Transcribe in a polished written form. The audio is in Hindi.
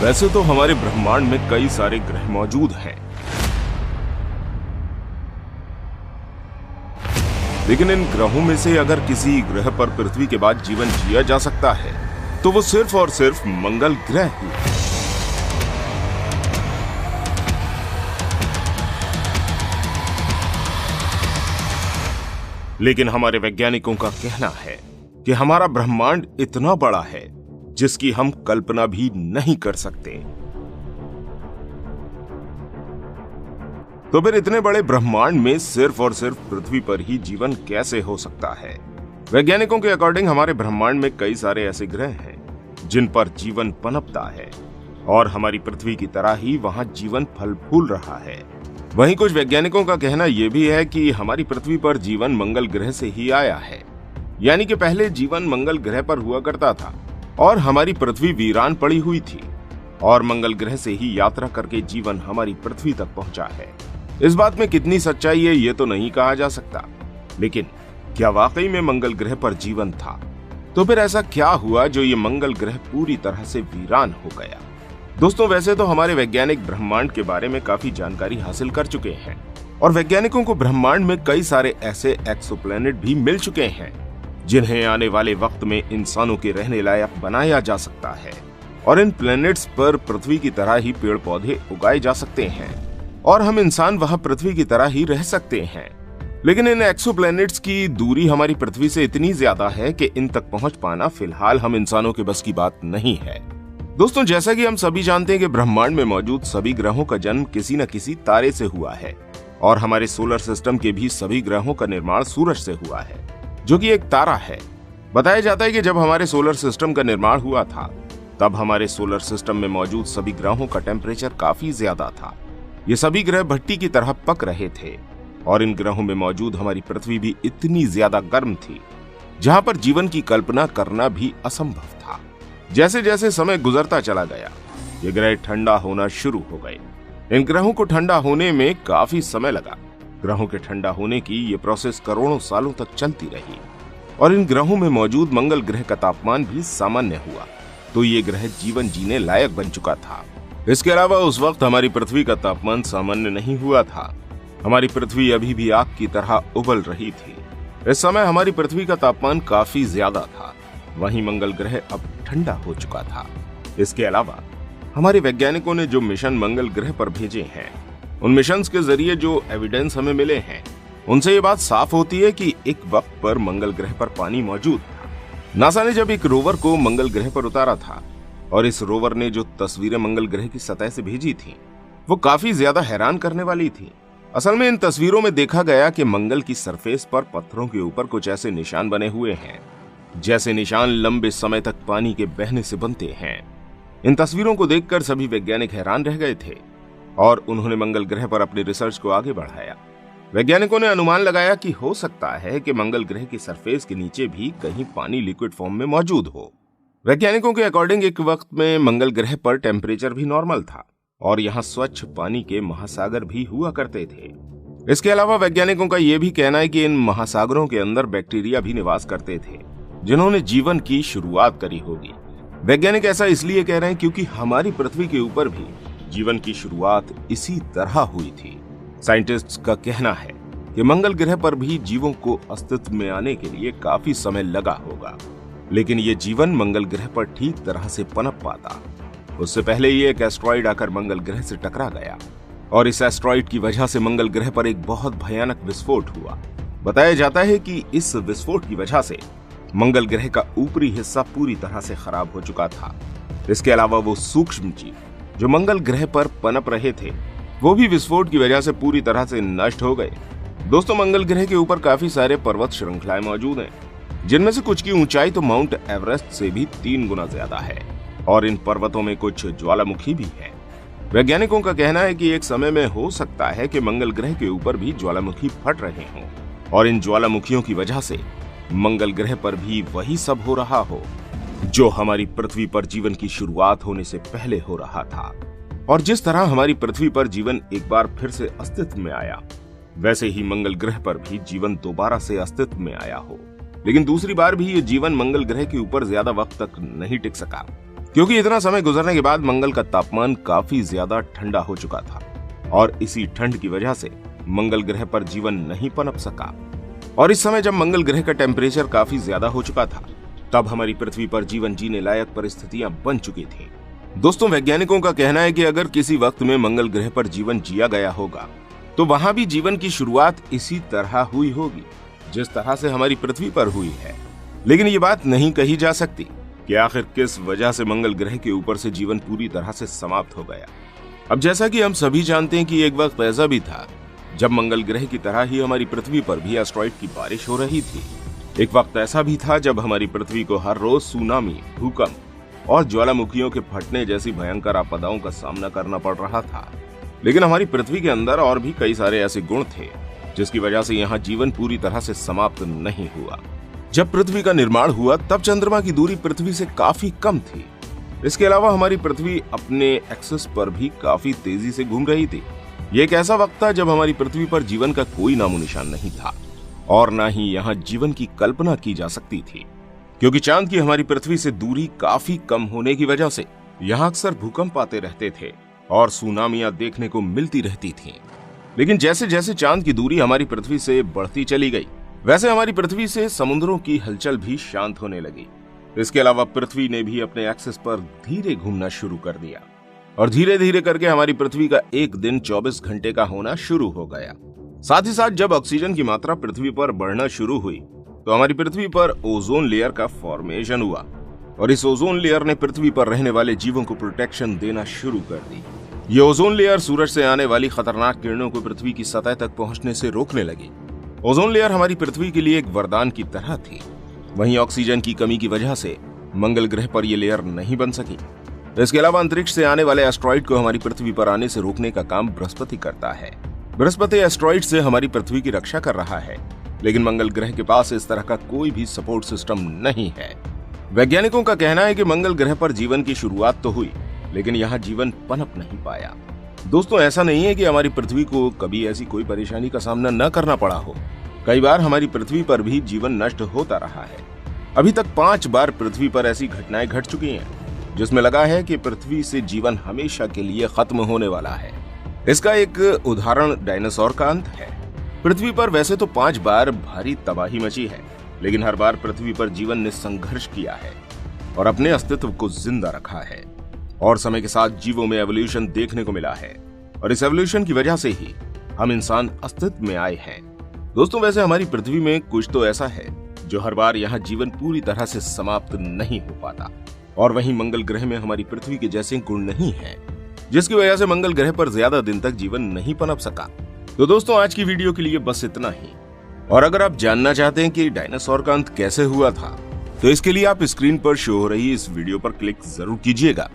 वैसे तो हमारे ब्रह्मांड में कई सारे ग्रह मौजूद हैं, लेकिन इन ग्रहों में से अगर किसी ग्रह पर पृथ्वी के बाद जीवन जिया जा सकता है तो वो सिर्फ और सिर्फ मंगल ग्रह ही है। लेकिन हमारे वैज्ञानिकों का कहना है कि हमारा ब्रह्मांड इतना बड़ा है जिसकी हम कल्पना भी नहीं कर सकते। तो फिर इतने बड़े ब्रह्मांड में सिर्फ और सिर्फ पृथ्वी पर ही जीवन कैसे हो सकता है? वैज्ञानिकों के अकॉर्डिंग हमारे ब्रह्मांड में कई सारे ऐसे ग्रह हैं जिन पर जीवन पनपता है और हमारी पृथ्वी की तरह ही वहां जीवन फल फूल रहा है। वहीं कुछ वैज्ञानिकों का कहना यह भी है कि हमारी पृथ्वी पर जीवन मंगल ग्रह से ही आया है, यानी कि पहले जीवन मंगल ग्रह पर हुआ करता था और हमारी पृथ्वी वीरान पड़ी हुई थी और मंगल ग्रह से ही यात्रा करके जीवन हमारी पृथ्वी तक पहुंचा है। इस बात में कितनी सच्चाई है ये तो नहीं कहा जा सकता, लेकिन क्या वाकई में मंगल ग्रह पर जीवन था? तो फिर ऐसा क्या हुआ जो ये मंगल ग्रह पूरी तरह से वीरान हो गया? दोस्तों, वैसे तो हमारे वैज्ञानिक ब्रह्मांड के बारे में काफी जानकारी हासिल कर चुके हैं और वैज्ञानिकों को ब्रह्मांड में कई सारे ऐसे एक्सोप्लैनेट भी मिल चुके हैं जिन्हें आने वाले वक्त में इंसानों के रहने लायक बनाया जा सकता है और इन प्लैनेट्स पर पृथ्वी की तरह ही पेड़ पौधे उगाए जा सकते हैं और हम इंसान वहां पृथ्वी की तरह ही रह सकते हैं। लेकिन इन एक्सोप्लैनेट्स की दूरी हमारी पृथ्वी से इतनी ज्यादा है कि इन तक पहुंच पाना फिलहाल हम इंसानों के बस की बात नहीं है। दोस्तों, जैसा कि हम सभी जानते हैं कि ब्रह्मांड में मौजूद सभी ग्रहों का जन्म किसी न किसी तारे से हुआ है और हमारे सोलर सिस्टम के भी सभी ग्रहों का निर्माण सूरज से हुआ है, जो कि एक तारा है। बताया जाता है कि जब हमारे सोलर सिस्टम का निर्माण हुआ था तब हमारे सोलर सिस्टम में मौजूद सभी ग्रहों का टेम्परेचर काफी ज्यादा था। ये सभी ग्रह भट्टी की तरह पक रहे थे और इन ग्रहों में मौजूद हमारी पृथ्वी भी इतनी ज्यादा गर्म थी जहां पर जीवन की कल्पना करना भी असंभव था। जैसे जैसे समय गुजरता चला गया ये ग्रह ठंडा होना शुरू हो गए। इन ग्रहों को ठंडा होने में काफी समय लगा। ग्रहों के ठंडा होने की ये प्रोसेस करोड़ों सालों तक चलती रही और इन ग्रहों में मौजूद मंगल ग्रह का तापमान भी सामान्य हुआ तो ये ग्रह जीवन जीने लायक बन चुका था। इसके अलावा उस वक्त हमारी पृथ्वी का तापमान सामान्य नहीं हुआ था। हमारी पृथ्वी अभी भी आग की तरह उबल रही थी। इस समय हमारी पृथ्वी का तापमान काफी ज्यादा था, वहीं मंगल ग्रह अब ठंडा हो चुका था। इसके अलावा हमारे वैज्ञानिकों ने जो मिशन मंगल ग्रह पर भेजे हैं उन मिशंस के जरिए जो एविडेंस हमें मिले हैं उनसे ये बात साफ होती है कि एक वक्त पर मंगल ग्रह पर पानी मौजूद था। नासा ने जब एक रोवर को मंगल ग्रह पर उतारा था और इस रोवर ने जो तस्वीरें मंगल ग्रह की सतह से भेजी थी वो काफी ज्यादा हैरान करने वाली थी। असल में इन तस्वीरों में देखा गया कि मंगल की सरफेस पर पत्थरों के ऊपर कुछ ऐसे निशान बने हुए हैं जैसे निशान लंबे समय तक पानी के बहने से बनते हैं। इन तस्वीरों को देखकर सभी वैज्ञानिक हैरान रह गए थे और उन्होंने मंगल ग्रह पर अपनी रिसर्च को आगे बढ़ाया। वैज्ञानिकों ने अनुमान लगाया कि हो सकता है कि मंगल ग्रह की सरफेस के नीचे भी कहीं पानी लिक्विड फॉर्म में मौजूद हो। वैज्ञानिकों के अकॉर्डिंग एक वक्त में मंगल ग्रह पर टेम्परेचर भी नॉर्मल था और यहाँ स्वच्छ पानी के महासागर भी हुआ करते थे। इसके अलावा वैज्ञानिकों का यह भी कहना है कि इन महासागरों के अंदर बैक्टीरिया भी निवास करते थे जिन्होंने जीवन की शुरुआत करी होगी। वैज्ञानिक ऐसा इसलिए कह रहे हैं क्योंकि हमारी पृथ्वी के ऊपर भी जीवन की शुरुआत इसी तरह हुई थी। साइंटिस्ट्स का कहना है कि मंगल ग्रह पर भी जीवों को अस्तित्व में आने के लिए काफी समय लगा होगा, लेकिन ये जीवन मंगल ग्रह पर ठीक तरह से पनप पाता उससे पहले ये एक एस्ट्रॉइड आकर मंगल ग्रह से टकरा गया और इस एस्ट्रॉइड की वजह से मंगल ग्रह पर एक बहुत भयानक विस्फोट हुआ। बताया जाता है कि इस विस्फोट की वजह से मंगल ग्रह का ऊपरी हिस्सा पूरी तरह से खराब हो चुका था। इसके अलावा वो सूक्ष्म जीव जो मंगल ग्रह पर पनप रहे थे वो भी विस्फोट की वजह से पूरी तरह से नष्ट हो गए। दोस्तों, मंगल ग्रह के ऊपर काफी सारे पर्वत श्रृंखलाएं मौजूद हैं जिनमें से कुछ की ऊंचाई तो माउंट एवरेस्ट से भी 3 गुना ज्यादा है और इन पर्वतों में कुछ ज्वालामुखी भी है। वैज्ञानिकों का कहना है कि एक समय में हो सकता है कि मंगल ग्रह के ऊपर भी ज्वालामुखी फट रहे हों और इन ज्वालामुखियों की वजह से मंगल ग्रह पर भी वही सब हो रहा हो जो हमारी पृथ्वी पर जीवन की शुरुआत होने से पहले हो रहा था। और जिस तरह हमारी पृथ्वी पर जीवन एक बार फिर से अस्तित्व में आया वैसे ही मंगल ग्रह पर भी जीवन दोबारा से अस्तित्व में आया हो, लेकिन दूसरी बार भी ये जीवन मंगल ग्रह के ऊपर ज्यादा वक्त तक नहीं टिक सका क्योंकि इतना समय गुजरने के बाद मंगल का तापमान काफी ज्यादा ठंडा हो चुका था और इसी ठंड की वजह से मंगल ग्रह पर जीवन नहीं पनप सका। और इस समय जब मंगल ग्रह का टेम्परेचर काफी ज्यादा हो चुका था, तब हमारी पृथ्वी पर जीवन जीने लायक परिस्थितियां बन चुकी थी। दोस्तों, वैज्ञानिकों का कहना है कि अगर किसी वक्त में मंगल ग्रह पर जीवन जिया गया होगा तो वहां भी जीवन की शुरुआत इसी तरह हुई होगी जिस तरह से हमारी पृथ्वी पर हुई है। लेकिन ये बात नहीं कही जा सकती कि आखिर किस वजह से मंगल ग्रह के ऊपर से जीवन पूरी तरह से समाप्त हो गया। अब जैसा कि हम सभी जानते हैं कि एक वक्त ऐसा भी था जब मंगल ग्रह की तरह ही हमारी पृथ्वी पर भी एस्टेरॉइड की बारिश हो रही थी। एक वक्त ऐसा भी था जब हमारी पृथ्वी को हर रोज सुनामी, भूकंप और ज्वालामुखियों के फटने जैसी भयंकर आपदाओं का सामना करना पड़ रहा था। लेकिन हमारी पृथ्वी के अंदर और भी कई सारे ऐसे गुण थे जिसकी वजह से यहाँ जीवन पूरी तरह से समाप्त नहीं हुआ। जब पृथ्वी का निर्माण हुआ तब चंद्रमा की दूरी पृथ्वी से काफी कम थी। इसके अलावा हमारी पृथ्वी अपने एक्सिस पर भी काफी तेजी से घूम रही थी। ये एक ऐसा वक्त था जब हमारी पृथ्वी पर जीवन का कोई नामो निशान नहीं था और न ही यहाँ जीवन की कल्पना की जा सकती थी, क्योंकि चांद की हमारी पृथ्वी से दूरी काफी कम होने की वजह से यहाँ अक्सर भूकंप आते रहते थे और सुनामियां देखने को मिलती रहती थीं। लेकिन जैसे जैसे चांद की दूरी हमारी पृथ्वी से बढ़ती चली गई, वैसे हमारी पृथ्वी से समुद्रों की हलचल भी शांत होने लगी। इसके अलावा पृथ्वी ने भी अपने एक्सिस पर धीरे घूमना शुरू कर दिया और धीरे धीरे करके हमारी पृथ्वी का एक दिन 24 घंटे का होना शुरू हो गया। साथ ही साथ जब ऑक्सीजन की मात्रा पृथ्वी पर बढ़ना शुरू हुई तो हमारी पृथ्वी पर ओजोन लेयर का फॉर्मेशन हुआ और इस ओजोन लेयर ने पृथ्वी पर रहने वाले जीवों को प्रोटेक्शन देना शुरू कर दी। ये ओजोन लेयर सूरज से आने वाली खतरनाक किरणों को पृथ्वी की सतह तक पहुंचने से रोकने लगी। ओजोन लेयर हमारी पृथ्वी के लिए एक वरदान की तरह थी। वहीं ऑक्सीजन की कमी की वजह से मंगल ग्रह पर यह लेयर नहीं बन सकी। इसके अलावा अंतरिक्ष से आने वाले एस्टेरॉइड को हमारी पृथ्वी पर आने से रोकने का काम बृहस्पति करता है। बृहस्पति एस्टेरॉइड से हमारी पृथ्वी की रक्षा कर रहा है, लेकिन मंगल ग्रह के पास इस तरह का कोई भी सपोर्ट सिस्टम नहीं है। वैज्ञानिकों का कहना है कि मंगल ग्रह पर जीवन की शुरुआत तो हुई, लेकिन यहाँ जीवन पनप नहीं पाया। दोस्तों, ऐसा नहीं है कि हमारी पृथ्वी को कभी ऐसी कोई परेशानी का सामना न करना पड़ा हो। कई बार हमारी पृथ्वी पर भी जीवन नष्ट होता रहा है। अभी तक 5 बार पृथ्वी पर ऐसी घटनाएं घट चुकी हैं जिसमें लगा है कि पृथ्वी से जीवन हमेशा के लिए खत्म होने वाला है। इसका एक उदाहरण डायनासोर का अंत है। पृथ्वी पर वैसे तो 5 बार भारी तबाही मची है, लेकिन हर बार पृथ्वी पर जीवन ने संघर्ष किया है और अपने अस्तित्व को जिंदा रखा है और समय के साथ जीवों में एवोल्यूशन देखने को मिला है और इस एवोल्यूशन की वजह से ही हम इंसान अस्तित्व में आए हैं। दोस्तों, वैसे हमारी पृथ्वी में कुछ तो ऐसा है जो हर बार यहाँ जीवन पूरी तरह से समाप्त नहीं हो पाता और वहीं मंगल ग्रह में हमारी पृथ्वी के जैसे गुण नहीं है, जिसकी वजह से मंगल ग्रह पर ज्यादा दिन तक जीवन नहीं पनप सका। तो दोस्तों, आज की वीडियो के लिए बस इतना ही। और अगर आप जानना चाहते हैं कि डायनासोर का अंत कैसे हुआ था, तो इसके लिए आप स्क्रीन पर शो हो रही इस वीडियो पर क्लिक जरूर कीजिएगा।